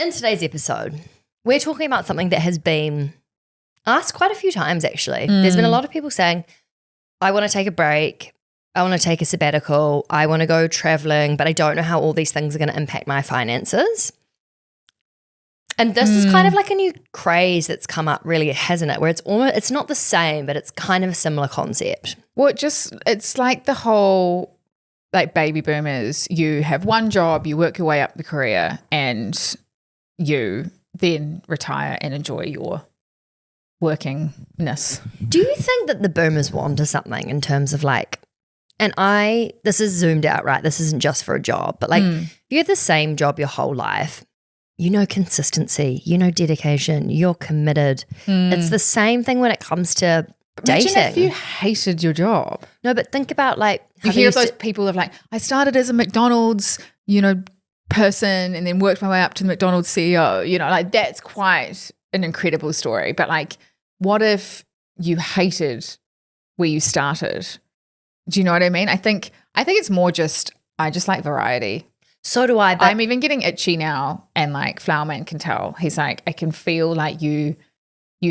In today's episode, we're talking about something that has been asked quite a few times, actually. There's been a lot of people saying, I want to take a break. I want to take a sabbatical. I want to go traveling, but I don't know how all these things are going to impact my finances. And this is kind of like a new craze that's come up, really, hasn't it? Where it's not the same, but it's kind of a similar concept. Well, it's like the whole, like, baby boomers, you have one job, you work your way up the career, and you then retire and enjoy your workingness. Do you think that the boomers wanted something in terms of like, this is zoomed out, right? This isn't just for a job, but like if you have the same job your whole life, you know consistency, you know dedication, you're committed. It's the same thing when it comes to dating. Imagine if you hated your job. No, but think about like you hear of those people of like, I started as a McDonald's, person and then worked my way up to the McDonald's CEO, like that's quite an incredible story. But like, what if you hated where you started? Do you know what I mean? I think it's more I just like variety. So do I. But I'm even getting itchy now, and like Flowerman can tell. He's like, I can feel like you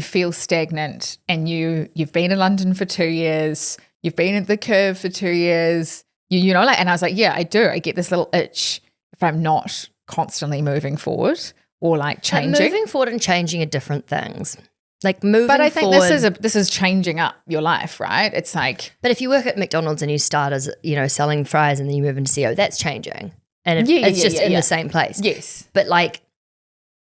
feel stagnant, and you've been in London for 2 years, you've been at the Curve for 2 years, and I was like, yeah, I do. I get this little itch if I'm not constantly moving forward or like changing. But moving forward and changing are different things. Like moving But I think forward, this is changing up your life, right? It's like, but if you work at McDonald's and you start as selling fries and then you move into CEO, that's changing, and it's just in the same place. Yes, but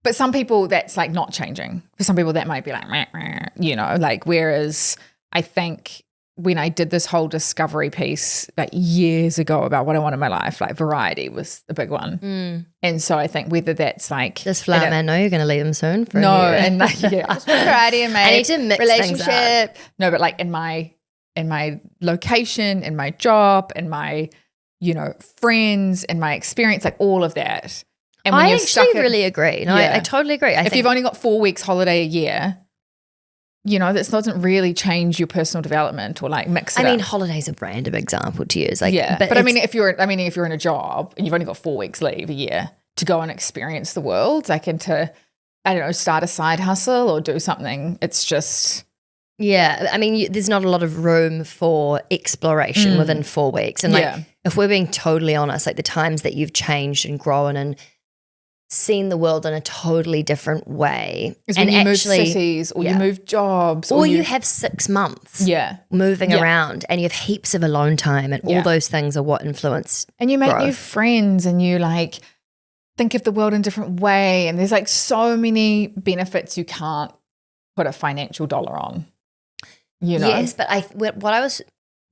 but some people that's like not changing. For some people that might be like, meh, meh, like whereas I think when I did this whole discovery piece like years ago about what I want in my life, like variety was the big one. And so I think whether that's like, does Flowerman know you're going to leave him soon? And like, just variety in my I need to mix relationship. Things up. No, but like in my location, in my job, in my friends, in my experience, like all of that. And when I you're actually really agree. No, I totally agree. I if think you've only got 4 weeks holiday a year, this doesn't really change your personal development or like mix it I mean, up. holiday's a random example to use. Like, yeah, but I mean, if you're in a job and you've only got 4 weeks leave a year to go and experience the world, like, and to, I don't know, start a side hustle or do something, it's just. Yeah, I mean, there's not a lot of room for exploration within 4 weeks. And like, if we're being totally honest, like the times that you've changed and grown and seen the world in a totally different way. Is when you move cities or you move jobs. Or you have 6 months moving around and you have heaps of alone time, and all those things are what influence and you make growth. New friends, and you like think of the world in a different way, and there's like so many benefits you can't put a financial dollar on. Yes, but what I was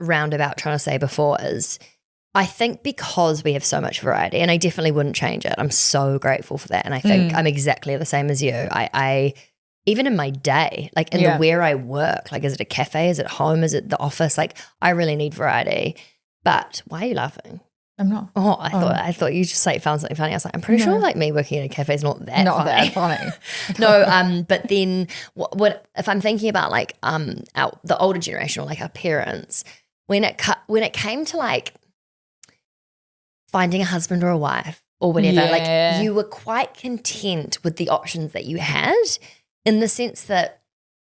roundabout trying to say before is I think because we have so much variety, and I definitely wouldn't change it. I'm so grateful for that. And I think I'm exactly the same as you. I even in my day, like in the where I work, like is it a cafe, is it home, is it the office? Like I really need variety. But why are you laughing? I'm not. Oh, I thought you just like found something funny. I was like, I'm pretty sure like me working in a cafe is not that funny. No, but then what if I'm thinking about like the older generation or like our parents, when it came to like finding a husband or a wife or whatever, like you were quite content with the options that you had, in the sense that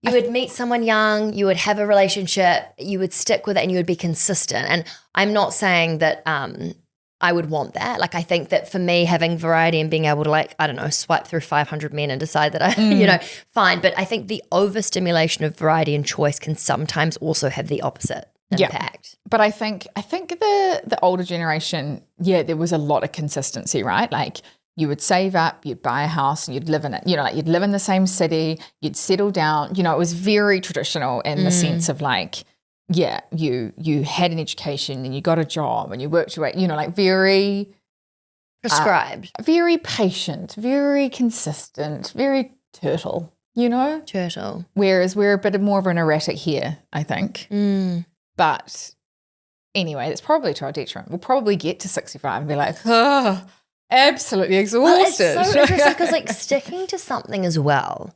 you would meet someone young, you would have a relationship, you would stick with it, and you would be consistent. And I'm not saying that I would want that. Like I think that for me, having variety and being able to like, I don't know, swipe through 500 men and decide that I, fine. But I think the overstimulation of variety and choice can sometimes also have the opposite impact. But I think the older generation, there was a lot of consistency, right? Like you would save up, you'd buy a house and you'd live in it. Like you'd live in the same city, you'd settle down. It was very traditional in the sense of like, you had an education and you got a job and you worked your way, like very prescribed, very patient, very consistent, very turtle, Turtle. Whereas we're a bit more of an erratic here, I think. But anyway, it's probably to our detriment. We'll probably get to 65 and be like, absolutely exhausted. Well, it's so interesting because like sticking to something as well,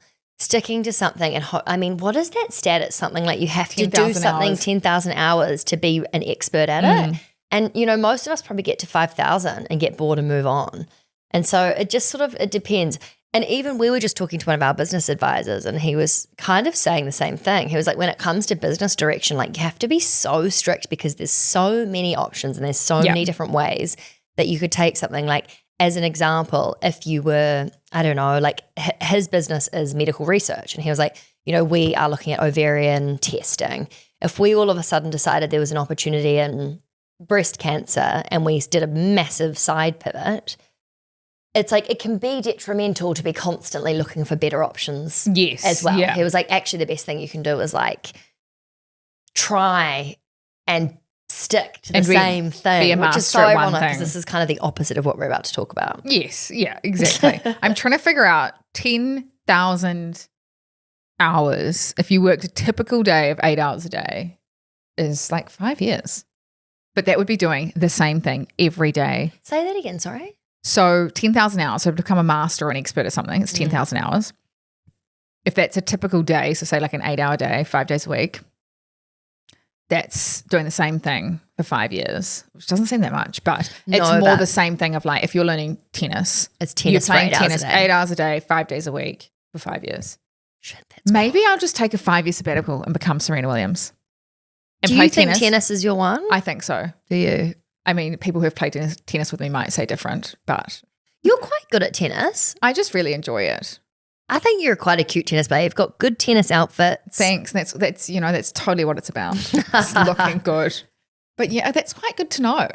and I mean, what is that stat? It's something like you have to do something 10,000 hours to be an expert at it. And, most of us probably get to 5,000 and get bored and move on. And so it just it depends. And even we were just talking to one of our business advisors and he was kind of saying the same thing. He was like, when it comes to business direction, like you have to be so strict because there's so many options and there's so many different ways that you could take something. Like as an example, if you were, I don't know, like his business is medical research. And he was like, you know, we are looking at ovarian testing. If we all of a sudden decided there was an opportunity in breast cancer and we did a massive side pivot, it's like it can be detrimental to be constantly looking for better options as well. He was like, actually the best thing you can do is like try and stick to the same thing, which is so ironic because this is kind of the opposite of what we're about to talk about. Yes, yeah, exactly. I'm trying to figure out 10,000 hours, if you worked a typical day of 8 hours a day, is like 5 years. But that would be doing the same thing every day. Say that again, sorry. So 10,000 hours, so to become a master or an expert at something, it's 10,000 hours. If that's a typical day, so say like an 8-hour day, 5 days a week, that's doing the same thing for 5 years, which doesn't seem that much, but it's more the same thing of like if you're learning tennis. It's tennis you're playing for 8 tennis hours a day. 8 hours a day, 5 days a week for 5 years. Shit, that's Maybe cool. I'll just take a 5-year sabbatical and become Serena Williams. And Do play you think tennis is your one? I think so. Do you? I mean, people who have played tennis with me might say different, but You're quite good at tennis. I just really enjoy it. I think you're quite a cute tennis player. You've got good tennis outfits. Thanks. That's you know, that's totally what it's about. It's looking good. But yeah, that's quite good to know.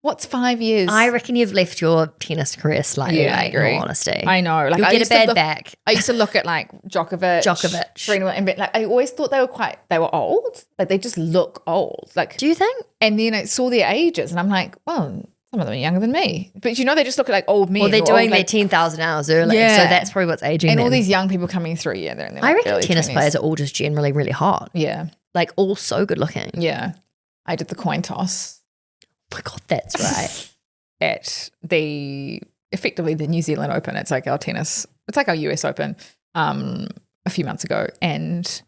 What's 5 years? I reckon you've left your tennis career slightly late, in all honesty. I know. Like You'll get a bad back. I used to look at like Djokovic, Serena, and like I always thought they were old. Like they just look old. Like, do you think? And then I saw their ages, and I'm like, well, some of them are younger than me. But you know, they just look at like old men. Well, they're doing their 10,000 hours early, so that's probably what's aging and them. all these young people coming through, they're in their I reckon early tennis 20s. players are all just generally really hot. Yeah. Like all so good looking. Yeah. I did the coin toss. Oh my God, that's right. At effectively the New Zealand Open. It's like our tennis, it's like our US Open a few months ago. And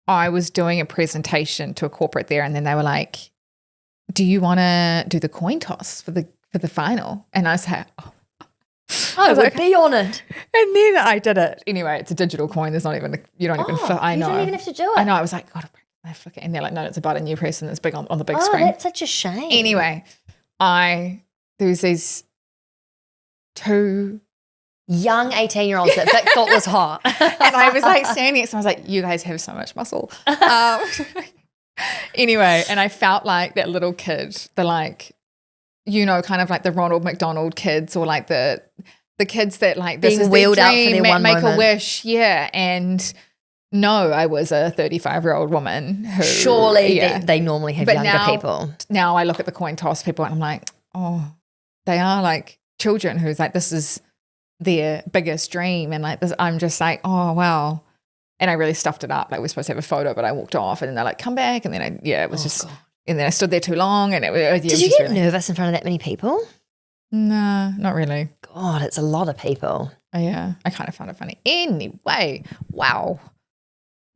I was doing a presentation to a corporate there, and then they were like, do you want to do the coin toss for the final? And I was like, I would be on it. And then I did it. Anyway, it's a digital coin. There's not even, you don't even, I know. You don't even have to do it. I know. I was like, God, I flick it. And they're like, no, it's about a new person that's big on the big oh, screen. That's such a shame. Anyway, there was these two young 18-year-olds that Vic thought was hot. and I was like standing next to them, I was like, you guys have so much muscle. Anyway, and I felt like that little kid, the like, you know, kind of like the Ronald McDonald kids, or like the kids that like this being is wheeled their out for dream, their one make moment. a wish, yeah. And no, I was a 35-year-old woman who surely they normally have younger people. Now I look at the coin toss people and I'm like, oh, they are like children who's like, this is their biggest dream. And like this, I'm just like, oh, wow. And I really stuffed it up. Like we're supposed to have a photo, but I walked off, and then they're like, come back. And then it was just, God. And then I stood there too long. And Did you get nervous in front of that many people? No, not really. God, it's a lot of people. Oh, yeah. I kind of found it funny. Anyway, wow.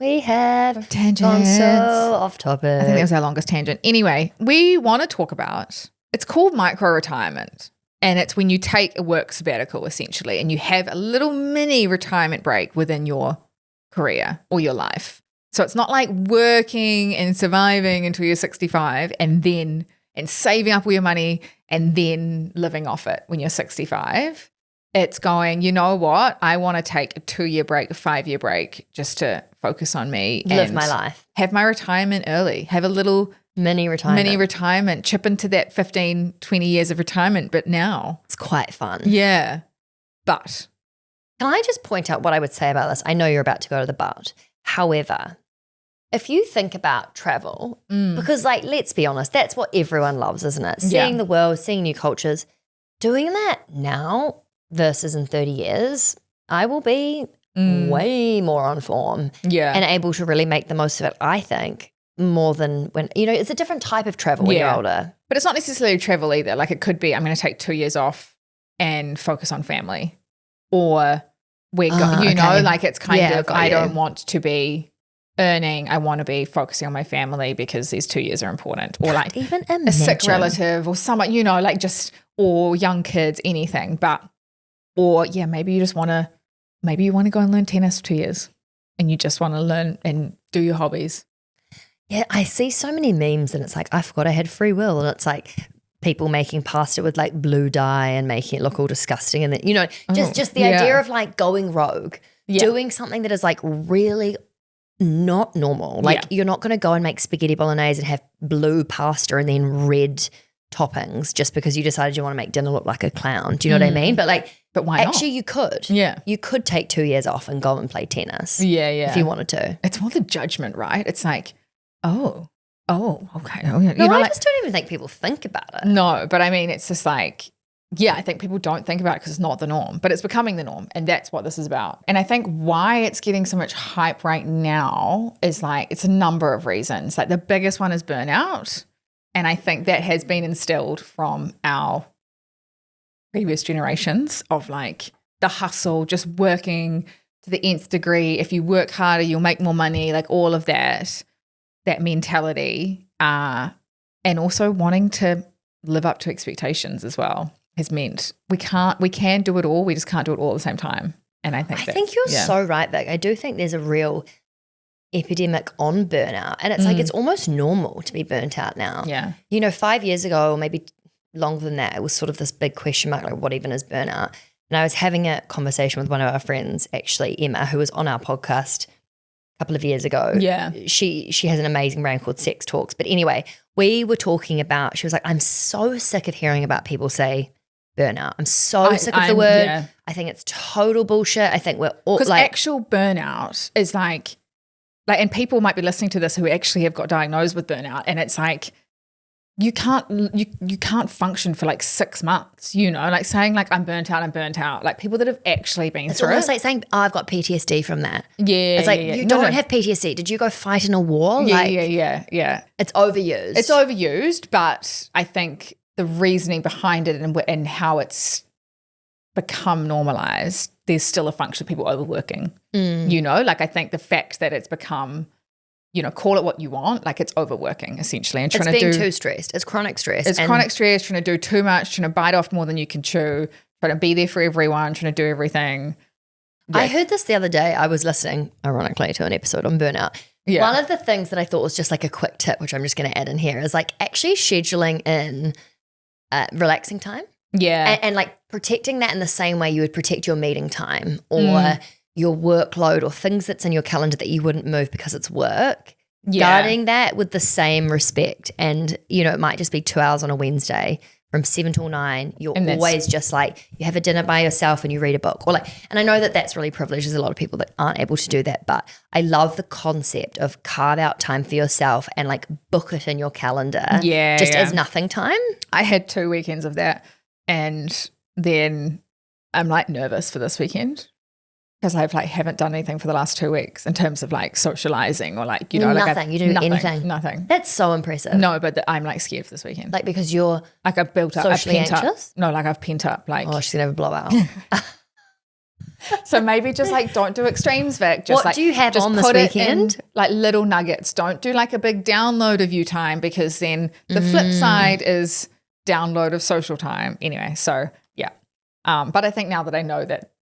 We have tangents. Gone so off topic. I think that was our longest tangent. Anyway, we want to talk about, it's called micro-retirement. And it's when you take a work sabbatical, essentially, and you have a little mini retirement break within your career or your life. So it's not like working and surviving until you're 65 and saving up all your money and then living off it when you're 65. It's going, you know what? I want to take a 2-year break, a 5-year break, just to focus on me. Live my life. Have my retirement early. Have a little mini retirement. Chip into that 15, 20 years of retirement, but now. It's quite fun. Yeah. But. Can I just point out what I would say about this? I know you're about to go to the but. However, if you think about travel, because like, let's be honest, that's what everyone loves, isn't it? Seeing the world, seeing new cultures. Doing that now versus in 30 years, I will be way more on form and able to really make the most of it, I think, more than when, you know, it's a different type of travel when you're older. But it's not necessarily travel either. Like it could be, I'm going to take 2 years off and focus on family. Or we're know, like it's kind of, I don't want to be earning, I want to be focusing on my family because these 2 years are important. Or like even a sick relative or someone, you know, like just, or young kids, anything. But, or maybe you just want to maybe you want to go and learn tennis for 2 years and you just want to learn and do your hobbies. Yeah, I see so many memes and it's like, I forgot I had free will. And it's like people making pasta with like blue dye and making it look all disgusting. And then, you know, just the idea of like going rogue, doing something that is like really not normal. Like you're not going to go and make spaghetti bolognese and have blue pasta and then red toppings just because you decided you want to make dinner look like a clown. Do you know what I mean? But why actually not? You could. Yeah. You could take 2 years off and go and play tennis. Yeah. If you wanted to. It's more the judgment, right? It's like, oh, okay. Oh, yeah. No, I just don't even think people think about it. No, but I mean, it's just like, yeah, I think people don't think about it because it's not the norm, but it's becoming the norm. And that's what this is about. And I think why it's getting so much hype right now is like, it's a number of reasons. Like the biggest one is burnout. And I think that has been instilled from our previous generations of like the hustle, just working to the nth degree. If you work harder, you'll make more money, like all of that mentality, and also wanting to live up to expectations as well has meant we can do it all. We just can't do it all at the same time. And I think you're so right, Vic. I do think there's a real epidemic on burnout, and it's like it's almost normal to be burnt out now. Yeah, you know, 5 years ago or maybe longer than that, it was sort of this big question mark, like what even is burnout? And I was having a conversation with one of our friends, actually Emma, who was on our podcast couple of years ago. Yeah. She has an amazing brand called Sex Talks. But anyway, we were talking about, she was like, I'm so sick of hearing about people say burnout. I'm so sick of the word. Yeah. I think it's total bullshit. I think we're all because actual burnout is like, and people might be listening to this who actually have got diagnosed with burnout, and it's like, you can't function for like 6 months, you know, like saying like I'm burnt out. Like people that have actually been it's through almost it. like saying, oh, I've got PTSD from that. Yeah. It's like you don't have PTSD. Did you go fight in a war? Yeah. It's overused. It's overused, but I think the reasoning behind it and how it's become normalized, there's still a function of people overworking. You know, like I think the fact that it's become, you know, call it what you want, like it's overworking essentially. And it's being too stressed. It's chronic stress. It's chronic stress, trying to do too much, trying to bite off more than you can chew, trying to be there for everyone, trying to do everything. Yeah. I heard this the other day. I was listening, ironically, to an episode on burnout. Yeah. One of the things that I thought was just like a quick tip, which I'm just going to add in here, is like actually scheduling in relaxing time. Yeah. And like protecting that in the same way you would protect your meeting time or your workload or things that's in your calendar that you wouldn't move because it's work. Yeah. Guarding that with the same respect. And, you know, it might just be 2 hours on a Wednesday from 7 till 9. You're always just like, you have a dinner by yourself and you read a book. Or like, and I know that that's really privileged. There's a lot of people that aren't able to do that. But I love the concept of carve out time for yourself and like book it in your calendar. Yeah. Just as nothing time. I had 2 weekends of that. And then I'm like nervous for this weekend. Because I like haven't done anything for the last 2 weeks in terms of like socializing or like, you know, nothing. You do anything. Nothing. That's so impressive. No, but I'm like scared for this weekend. Like because you're like I've built up. Socially I've anxious? No, like I've pent up. Like she's gonna have a blowout. So maybe just like don't do extremes, Vic. Just what like, do you have just on this weekend? Like little nuggets. Don't do like a big download of you time because then the flip side is download of social time. Anyway, so yeah. But I think now that I know that.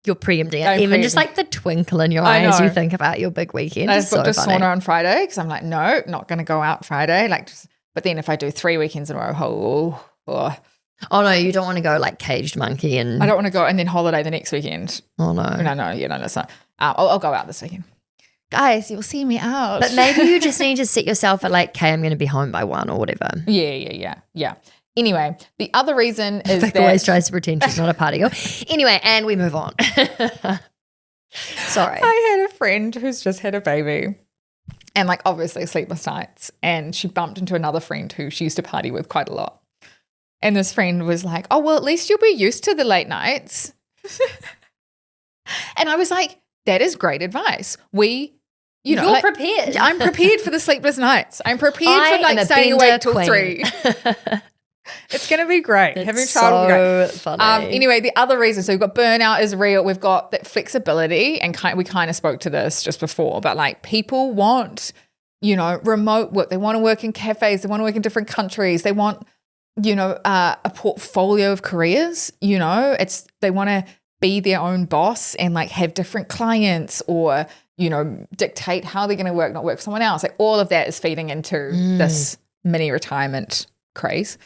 You're preempting it. Even just like the twinkle in your eye as you think about your big weekend. I just booked a sauna on Friday because I'm like, no, not going to go out Friday. Like, but then if I do 3 weekends in a row, oh no, you don't want to go like caged monkey and. I don't want to go and then holiday the next weekend. Oh no. No, that's not. I'll go out this weekend. Guys, you'll see me out. But maybe you just need to set yourself at like, okay, I'm going to be home by 1 or whatever. Yeah. Anyway, the other reason is that always tries to pretend she's not a party girl. Anyway, and we move on. Sorry. I had a friend who's just had a baby and like obviously sleepless nights, and she bumped into another friend who she used to party with quite a lot. And this friend was like, oh, well, at least you'll be used to the late nights. And I was like, that is great advice. You know, you're like, prepared. I'm prepared for the sleepless nights. I'm prepared for like staying awake till 3. It's going to be great. It's Having a child will be great. Funny. Anyway, the other reason, so we've got burnout is real. We've got that flexibility, and we kind of spoke to this just before, but like people want, you know, remote work. They want to work in cafes. They want to work in different countries. They want, you know, a portfolio of careers. You know, they want to be their own boss and like have different clients or, you know, dictate how they're going to work, not work for someone else. Like all of that is feeding into this mini retirement craze.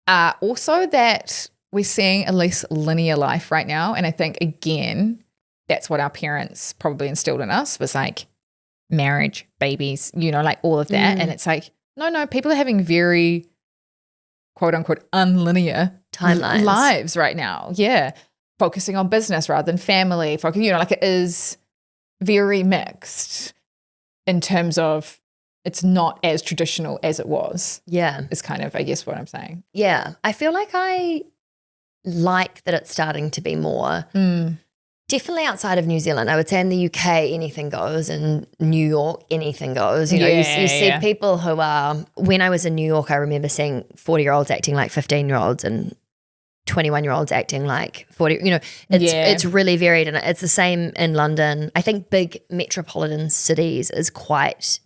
Also that we're seeing a less linear life right now. And I think, again, that's what our parents probably instilled in us was like marriage, babies, you know, like all of that. And it's like, no, people are having very quote unquote unlinear timelines, lives right now. Yeah. Focusing on business rather than family, you know, like it is very mixed in terms of it's not as traditional as it was. Yeah. Is kind of, I guess, what I'm saying. Yeah. I feel like I like that it's starting to be more. Definitely outside of New Zealand. I would say in the UK, anything goes. In New York, anything goes. You know, you see people who are, when I was in New York, I remember seeing 40-year-olds acting like 15-year-olds and 21-year-olds acting like 40, you know, it's really varied. And it's the same in London. I think big metropolitan cities is quite,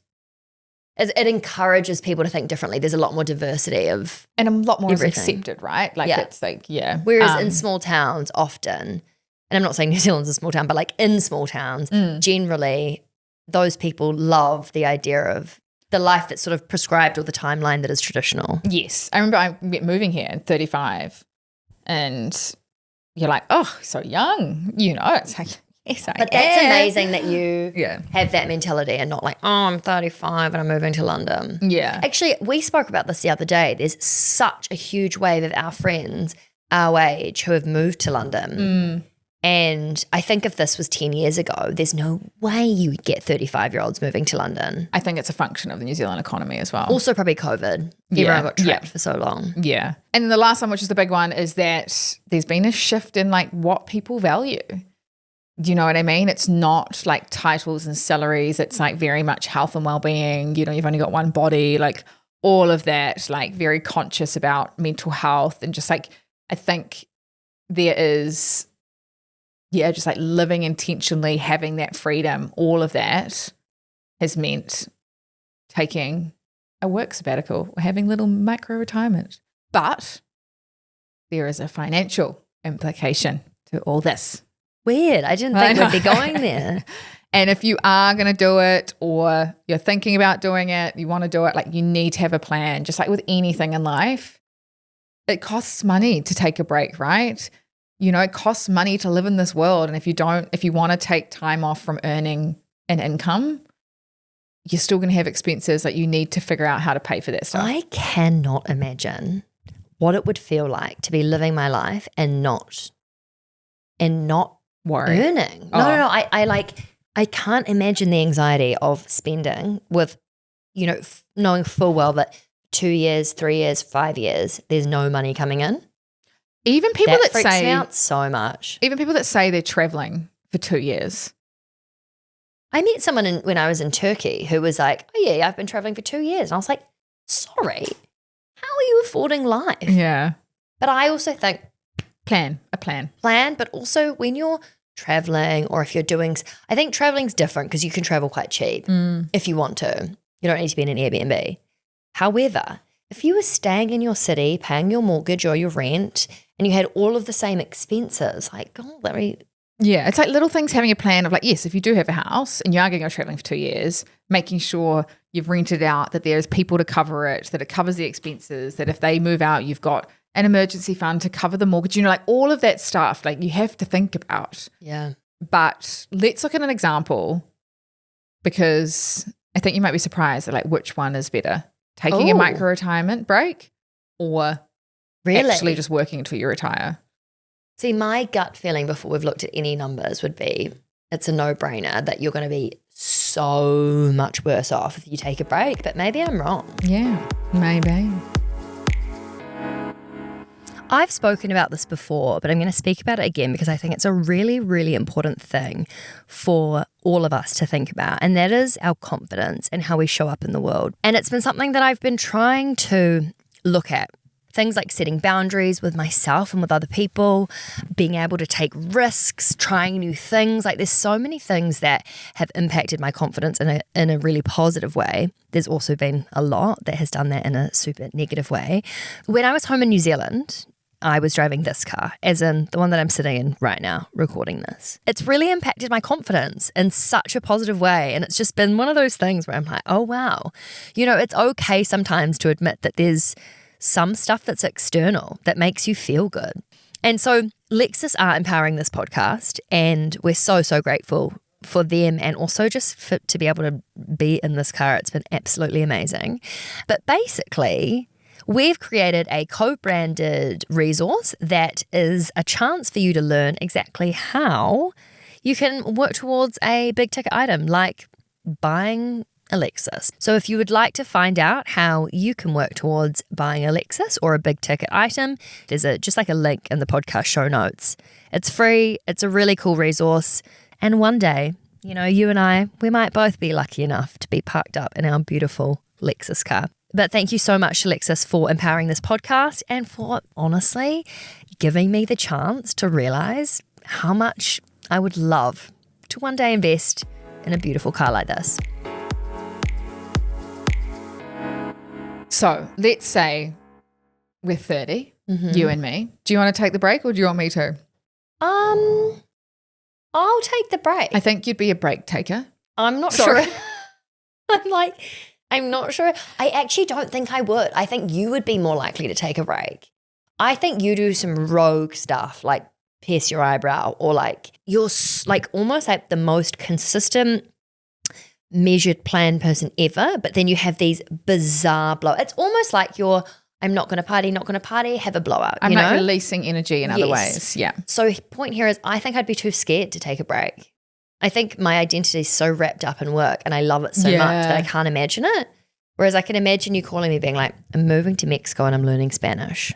it encourages people to think differently. There's a lot more diversity of and a lot more everything. is accepted, right? Like it's like, Whereas in small towns often, and I'm not saying New Zealand's a small town, but like in small towns, generally those people love the idea of the life that's sort of prescribed or the timeline that is traditional. Yes. I remember moving here at 35 and you're like, oh, so young, you know, it's like, yes, I But am. that's amazing that you have that mentality and not like, oh, I'm 35 and I'm moving to London. Yeah. Actually, we spoke about this the other day. There's such a huge wave of our friends our age who have moved to London. And I think if this was 10 years ago, there's no way you would get 35-year-olds moving to London. I think it's a function of the New Zealand economy as well. Also probably COVID. Everyone got trapped for so long. Yeah. And the last one, which is the big one, is that there's been a shift in like what people value. Do you know what I mean? It's not like titles and salaries. It's like very much health and well-being. You know, you've only got one body, like all of that, like very conscious about mental health and just like, I think there is... just like living intentionally, having that freedom, all of that has meant taking a work sabbatical or having little micro retirement. But there is a financial implication to all this. Weird. I didn't think we'd be going there. And if you are going to do it or you're thinking about doing it, you want to do it, like you need to have a plan. Just like with anything in life, it costs money to take a break, right? You know, it costs money to live in this world. And if you want to take time off from earning an income, you're still going to have expenses that you need to figure out how to pay for that stuff. I cannot imagine what it would feel like to be living my life and not worry. Earning. No. I can't imagine the anxiety of spending with, you know, knowing full well that 2 years, 3 years, 5 years, there's no money coming in. Even people that freaks say me out so much. Even people that say they're traveling for 2 years. I met someone when I was in Turkey who was like, oh yeah, I've been traveling for 2 years. And I was like, sorry, how are you affording life? Yeah. But I also think a plan. But also when you're traveling or if you're doing, I think traveling's different because you can travel quite cheap if you want to. You don't need to be in an Airbnb. However, if you were staying in your city, paying your mortgage or your rent, and you had all of the same expenses, like, oh, yeah, it's like little things having a plan of like, yes, if you do have a house and you are going to go traveling for 2 years, making sure you've rented out, that there's people to cover it, that it covers the expenses, that if they move out, you've got an emergency fund to cover the mortgage, you know, like all of that stuff, like you have to think about. Yeah. But let's look at an example because I think you might be surprised at like which one is better, taking a micro retirement break or actually just working until you retire. See, my gut feeling before we've looked at any numbers would be it's a no-brainer that you're going to be so much worse off if you take a break, but maybe I'm wrong. Yeah, maybe. I've spoken about this before, but I'm going to speak about it again because I think it's a really, really important thing for all of us to think about, and that is our confidence and how we show up in the world. And it's been something that I've been trying to look at. Things like setting boundaries with myself and with other people, being able to take risks, trying new things. Like there's so many things that have impacted my confidence in a really positive way. There's also been a lot that has done that in a super negative way. When I was home in New Zealand, I was driving this car, as in the one that I'm sitting in right now recording this. It's really impacted my confidence in such a positive way. And it's just been one of those things where I'm like, oh, wow. It's okay sometimes to admit that there's some stuff that's external that makes you feel good. And so Lexus are empowering this podcast, and we're so, so grateful for them, and also just to be able to be in this car. It's been absolutely amazing. But basically, we've created a co-branded resource that is a chance for you to learn exactly how you can work towards a big ticket item like buying a Lexus. So if you would like to find out how you can work towards buying a Lexus or a big ticket item, there's just like a link in the podcast show notes. It's free. It's a really cool resource. And one day, you and I, we might both be lucky enough to be parked up in our beautiful Lexus car. But thank you so much to Lexus for empowering this podcast and for honestly giving me the chance to realize how much I would love to one day invest in a beautiful car like this. So let's say we're 30, you and me. Do you want to take the break or do you want me to? I'll take the break. I think you'd be a break taker. I'm not sure. I'm not sure. I actually don't think I would. I think you would be more likely to take a break. I think you do some rogue stuff like pierce your eyebrow, or like you're like almost like the most consistent, measured, planned person ever. But then you have these bizarre blowouts. It's almost like I'm not going to party, have a blowout. I'm like releasing energy in other ways. Yeah. So point here is I think I'd be too scared to take a break. I think my identity is so wrapped up in work and I love it so much that I can't imagine it. Whereas I can imagine you calling me being like, I'm moving to Mexico and I'm learning Spanish.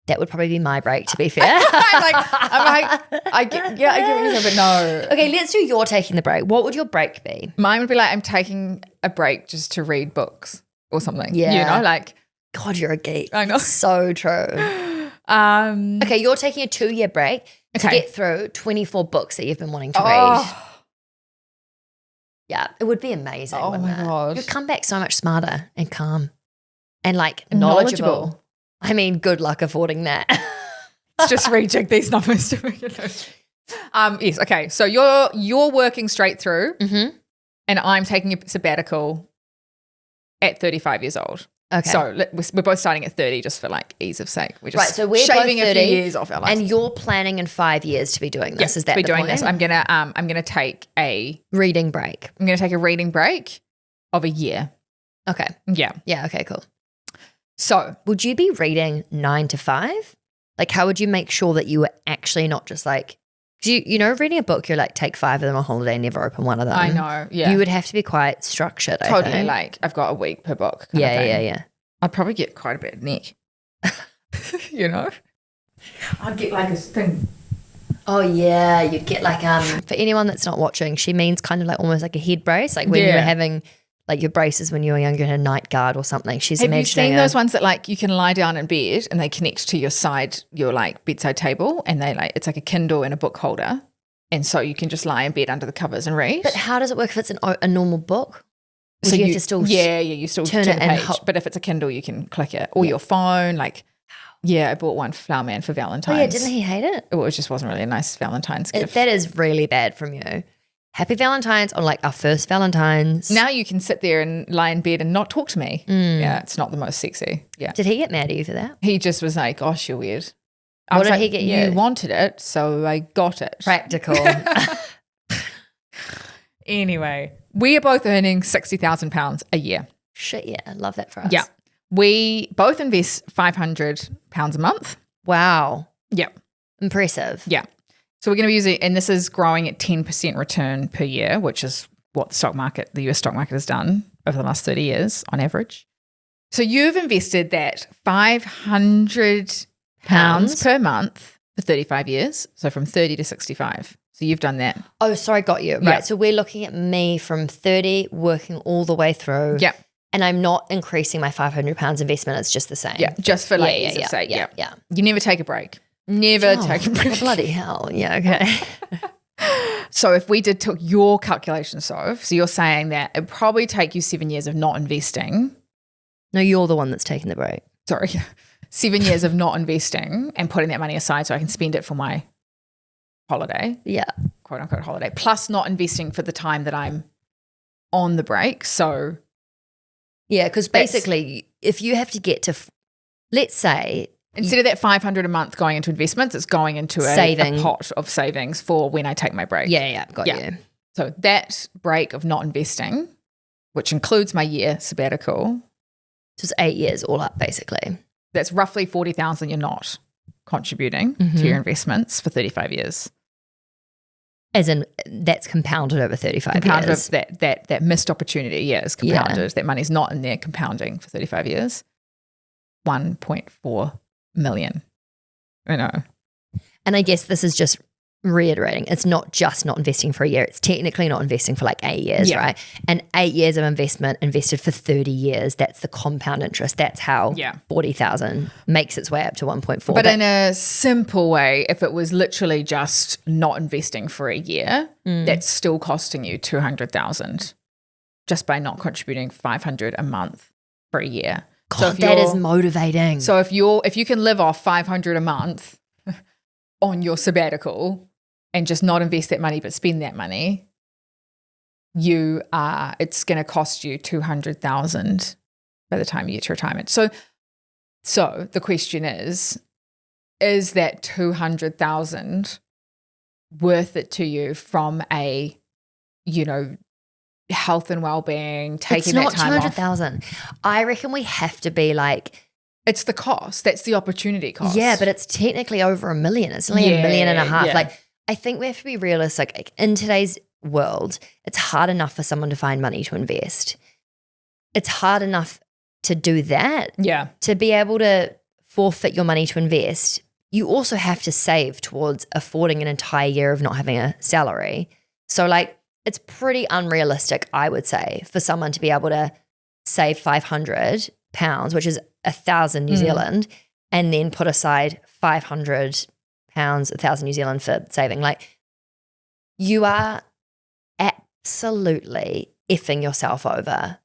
That would probably be my break, to be fair. I get what you're saying, but no. Okay, let's do your taking the break. What would your break be? Mine would be like, I'm taking a break just to read books or something. Yeah. God, you're a geek. I know. So true. Okay, you're taking a 2-year break to get through 24 books that you've been wanting to read. Yeah, it would be amazing. Oh my gosh. You'd come back so much smarter and calm and knowledgeable. I mean, good luck affording that. Let's just rejig these numbers to make it yes, okay. So you're working straight through and I'm taking a sabbatical at 35 years old. Okay. So we're both starting at 30 just for ease of sake. We're just so we're shaving both 30, a few years off our lives. And you're planning in 5 years to be doing this. Is that to be the doing point? this. I'm gonna take a reading break. I'm gonna take a reading break of a year. Okay. Yeah. Yeah, okay, cool. So would you be reading 9 to 5? Like how would you make sure that you were actually not just like, reading a book, you're like, take 5 of them on holiday, never open one of them. I know, yeah. You would have to be quite structured, I totally, think. like I've got a week per book. Yeah. I'd probably get quite a bit of neck. I'd get like a thing. Oh yeah, you'd get like for anyone that's not watching, she means kind of like almost like a head brace, like when you were having like your braces when you were younger in a night guard or something. She's Have imagining. You seen those ones that like you can lie down in bed and they connect to your bedside table, and it's like a Kindle and a book holder, and so you can just lie in bed under the covers and read. But how does it work if it's a normal book? Would So you have to still you still turn the page. But if it's a Kindle, you can click it, or your phone. I bought one for Flower Man for Valentine's. Oh yeah, didn't he hate it? It just wasn't really a nice Valentine's gift. That is really bad from you. Happy Valentine's on our first Valentine's. Now you can sit there and lie in bed and not talk to me. Yeah, it's not the most sexy. Yeah. Did he get mad at you for that? He just was like, gosh, you're weird. What did he get you? You wanted it, so I got it. Practical. Anyway, we are both earning £60,000 a year. Shit, yeah. I love that for us. Yeah. We both invest £500 a month. Wow. Yeah. Impressive. Yeah. So we're going to be using, and this is growing at 10% return per year, which is what the US stock market has done over the last 30 years on average. So you've invested that £500 per month for 35 years. So from 30 to 65. So you've done that. Oh, sorry, got you. Yeah. Right. So we're looking at me from 30 working all the way through. Yeah. And I'm not increasing my £500 investment. It's just the same. Yeah. Just for ease of sake. Yeah. You never take a break. Never take a break. Bloody hell. Yeah. Okay. So if we took your calculation, so you're saying that it'd probably take you 7 years of not investing. No, you're the one that's taking the break. Sorry. 7 years of not investing and putting that money aside so I can spend it for my holiday. Yeah. Quote unquote holiday. Plus not investing for the time that I'm on the break. So yeah, because basically if you have to get to, let's say, instead of that $500 a month going into investments, it's going into a pot of savings for when I take my break. Yeah, got you. So that break of not investing, which includes my year sabbatical. Just 8 years all up, basically. That's roughly 40,000 you're not contributing to your investments for 35 years. As in, that's compounded over 35 years. That missed opportunity, is compounded. Yeah. That money's not in there compounding for 35 years. 1.4 million. I know. And I guess this is just reiterating, it's not just not investing for a year. It's technically not investing for like 8 years, right? And 8 years of investment invested for 30 years, that's the compound interest. That's how 40,000 makes its way up to 1.4. But in a simple way, if it was literally just not investing for a year, that's still costing you 200,000 just by not contributing 500 a month for a year. God, so that is motivating. So if you can live off 500 a month on your sabbatical and just not invest that money but spend that money, it's going to cost you 200,000 by the time you get to retirement. So the question is that 200,000 worth it to you from a, health and well-being, taking that time off? It's not 200,000. I reckon we have to be like, it's the cost. That's the opportunity cost. Yeah, but it's technically over $1 million. It's only $1.5 million. Yeah. Like, I think we have to be realistic. Like, in today's world, it's hard enough for someone to find money to invest. It's hard enough to do that. Yeah. To be able to forfeit your money to invest, you also have to save towards affording an entire year of not having a salary. So, like, it's pretty unrealistic, I would say, for someone to be able to save £500, which is 1,000 New Zealand, and then put aside £500, 1,000 New Zealand for saving. Like, you are absolutely effing yourself over.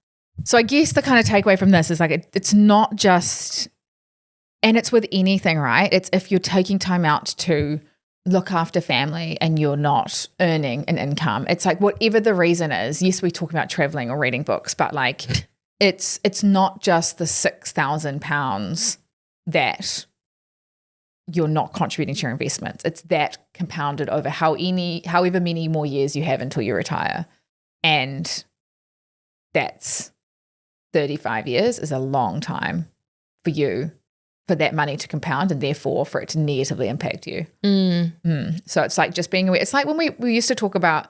So I guess the kind of takeaway from this is like it's not just, and it's with anything, right? It's if you're taking time out to look after family and you're not earning an income, it's like whatever the reason is. Yes, we talk about traveling or reading books, but like it's not just the £6,000 that you're not contributing to your investments. It's that compounded over however many more years you have until you retire. And that's 35 years is a long time for you, for that money to compound and therefore for it to negatively impact you. So it's like just being aware. It's like when we used to talk about,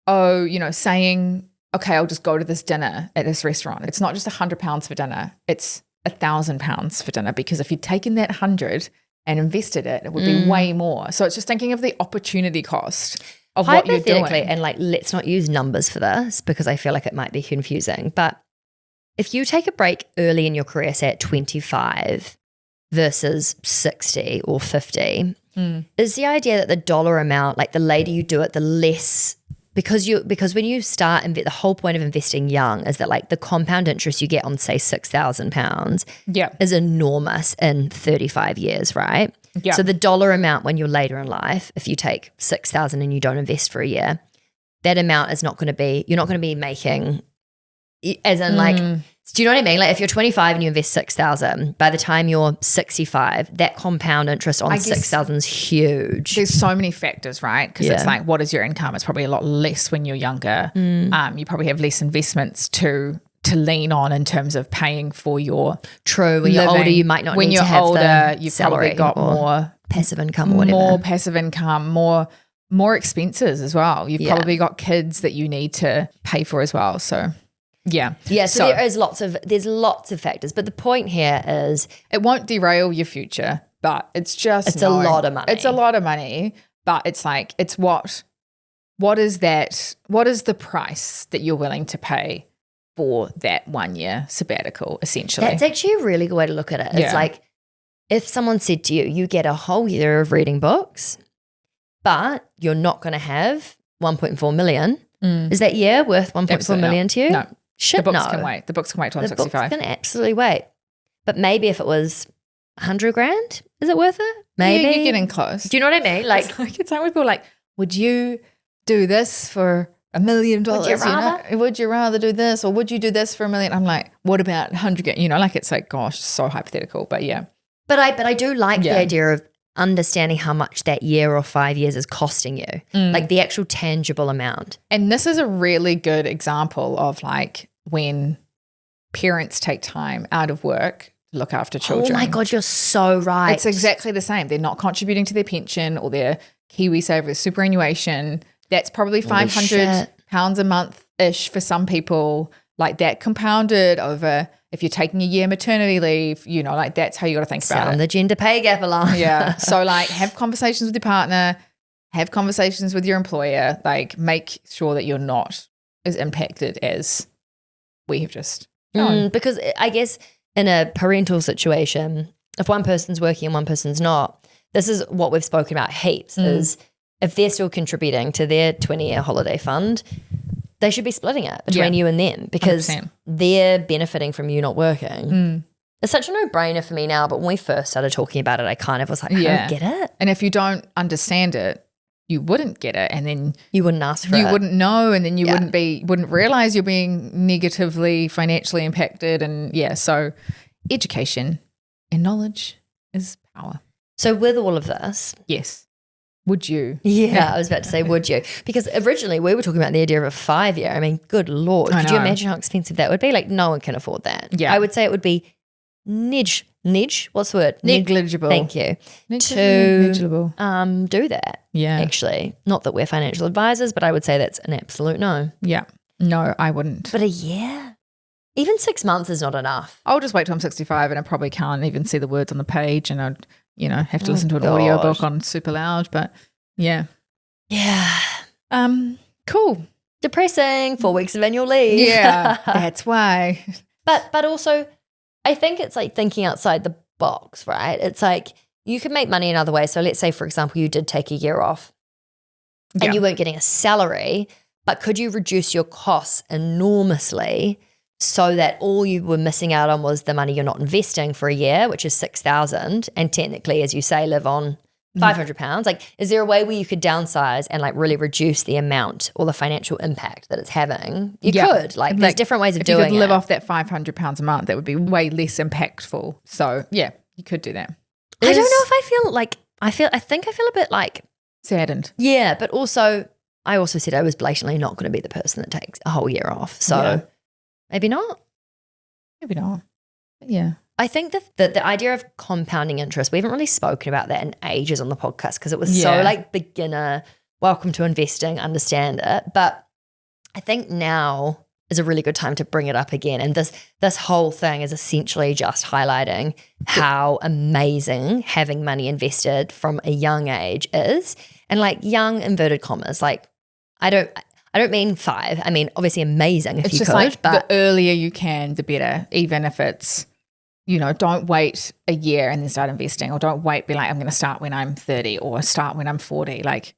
saying, okay, I'll just go to this dinner at this restaurant. It's not just £100 for dinner. It's £1,000 for dinner, because if you'd taken that 100 and invested it would be way more. So it's just thinking of the opportunity cost of what you're doing. And like, let's not use numbers for this because I feel like it might be confusing. But if you take a break early in your career, say at 25 versus 60 or 50, is the idea that the dollar amount, like the later you do it, the less, because when you start, the whole point of investing young is that like the compound interest you get on say £6,000 is enormous in 35 years, right? Yeah. So the dollar amount when you're later in life, if you take 6,000 and you don't invest for a year, that amount is not going to be, you're not going to be making, as in like, do you know what I mean? Like if you're 25 and you invest 6,000, by the time you're 65, that compound interest on 6,000 is huge. There's so many factors, right? Because it's like, what is your income? It's probably a lot less when you're younger. You probably have less investments to lean on in terms of paying for your When you're older, you might not when need you're to have older, the you've salary probably got more passive income or whatever. More passive income, more expenses as well. You've probably got kids that you need to pay for as well. So so there's lots of factors, but the point here is it won't derail your future, but it's a lot of money. It's a lot of money, but it's like what is the price that you're willing to pay for that 1 year sabbatical, essentially? That's actually a really good way to look at it. It's like if someone said to you, you get a whole year of reading books, but you're not going to have 1.4 million. Is that year worth 1.4 million to you? No. Shit, the books can wait. The books can wait till I'm 65. The books can absolutely wait. But maybe if it was 100 grand? Is it worth it? Maybe. Yeah, you're getting close. Do you know what I mean? Like, It's like when people are like, would you do this for $1 million? Would you rather? Would you rather do this, or would you do this for $1 million? I'm like, what about 100? Like, it's like, gosh, so hypothetical, but yeah. But I do like the idea of understanding how much that year or 5 years is costing you, like the actual tangible amount. And this is a really good example of like when parents take time out of work to look after children. Oh my God, you're so right. It's exactly the same. They're not contributing to their pension or their KiwiSaver superannuation. That's probably £500 a month-ish for some people. Like that compounded over, if you're taking a year maternity leave, like that's how you got to think about it. Sound the gender pay gap alarm. Yeah. So like have conversations with your partner, have conversations with your employer, like make sure that you're not as impacted as we have just done. Because I guess in a parental situation, if one person's working and one person's not, this is what we've spoken about heaps, is if they're still contributing to their 20-year holiday fund, they should be splitting it between you and them, because 100%. they're benefiting from you not working. It's such a no-brainer for me now, but when we first started talking about it, I kind of was like, I don't get it. And if you don't understand it, you wouldn't get it, and then you wouldn't ask for it. You wouldn't know, and then you wouldn't realize you're being negatively financially impacted. And so education and knowledge is power. So with all of this, yes. Would you? Yeah, I was about to say, would you? Because originally we were talking about the idea of a 5-year. I mean, good Lord. Could you imagine how expensive that would be? Like, no one can afford that. Yeah. I would say it would be what's the word? Negligible. Thank you. Negligible. Do that. Yeah. Actually, not that we're financial advisors, but I would say that's an absolute no. Yeah. No, I wouldn't. But a year? Even 6 months is not enough. I'll just wait till I'm 65 and I probably can't even see the words on the page, and I'd, have to listen to an audiobook on super loud, but yeah. Yeah. Cool. Depressing. 4 weeks of annual leave. Yeah. That's why. But also I think it's like thinking outside the box, right? It's like you can make money in other ways. So let's say, for example, you did take a year off and you weren't getting a salary, but could you reduce your costs enormously so that all you were missing out on was the money you're not investing for a year, which is $6,000, and technically, as you say, live on £500? Like, is there a way where you could downsize and like really reduce the amount or the financial impact that it's having? You could. Like, there's different ways of doing it. If you could live off that £500 a month, that would be way less impactful. So yeah, you could do that. I don't know if I feel like I think I feel a bit like saddened. Yeah, but also I also said I was blatantly not going to be the person that takes a whole year off. So maybe not. Maybe not. But yeah. I think that the idea of compounding interest, we haven't really spoken about that in ages on the podcast because it was so like beginner, welcome to investing, understand it. But I think now is a really good time to bring it up again. And this whole thing is essentially just highlighting how amazing having money invested from a young age is. And like young inverted commas, like I don't mean 5. I mean obviously amazing if it's you just could. Like but the earlier you can, the better. Even if it's, don't wait a year and then start investing, or don't wait, be like, I'm going to start when I'm 30 or start when I'm 40. Like,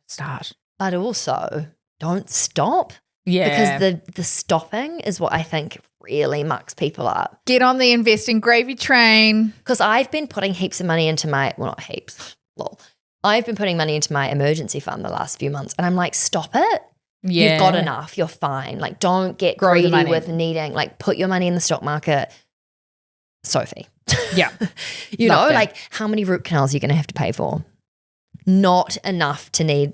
start. But also don't stop. Yeah. Because the stopping is what I think really mucks people up. Get on the investing gravy train. Because I've been putting heaps of money into not heaps, lol. I've been putting money into my emergency fund the last few months and I'm like, stop it. Yeah. You've got enough. You're fine. Like, don't get greedy with needing, like, put your money in the stock market. Sophie. Yeah. you know, like, how many root canals are you going to have to pay for? Not enough to need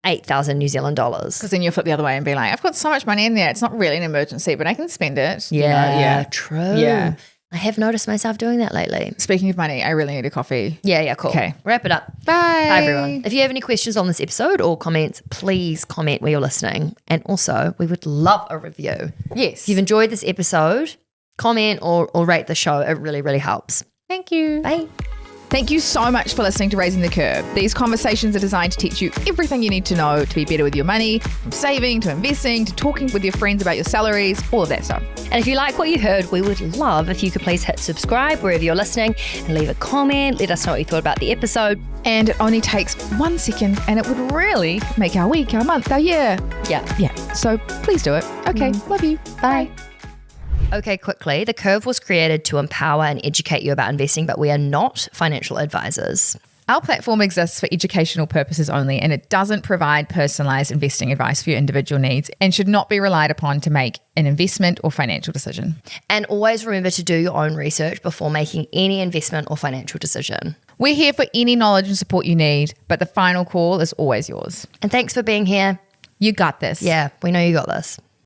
8,000 New Zealand dollars. Because then you'll flip the other way and be like, I've got so much money in there. It's not really an emergency, but I can spend it. Yeah, true. Yeah. I have noticed myself doing that lately. Speaking of money, I really need a coffee. Yeah, cool. Okay. Wrap it up. Bye. Bye, everyone. If you have any questions on this episode or comments, please comment where you're listening. And also, we would love a review. Yes. If you've enjoyed this episode, comment or rate the show. It really, really helps. Thank you. Bye. Thank you so much for listening to Raising the Curve. These conversations are designed to teach you everything you need to know to be better with your money, from saving to investing to talking with your friends about your salaries, all of that stuff. And if you like what you heard, we would love if you could please hit subscribe wherever you're listening and leave a comment. Let us know what you thought about the episode. And it only takes 1 second and it would really make our week, our month, our year. Yeah. So please do it. Okay. Love you. Bye. Okay, quickly. The Curve was created to empower and educate you about investing, but we are not financial advisors. Our platform exists for educational purposes only, and it doesn't provide personalized investing advice for your individual needs and should not be relied upon to make an investment or financial decision. And always remember to do your own research before making any investment or financial decision. We're here for any knowledge and support you need, but the final call is always yours. And thanks for being here. You got this. Yeah, we know you got this.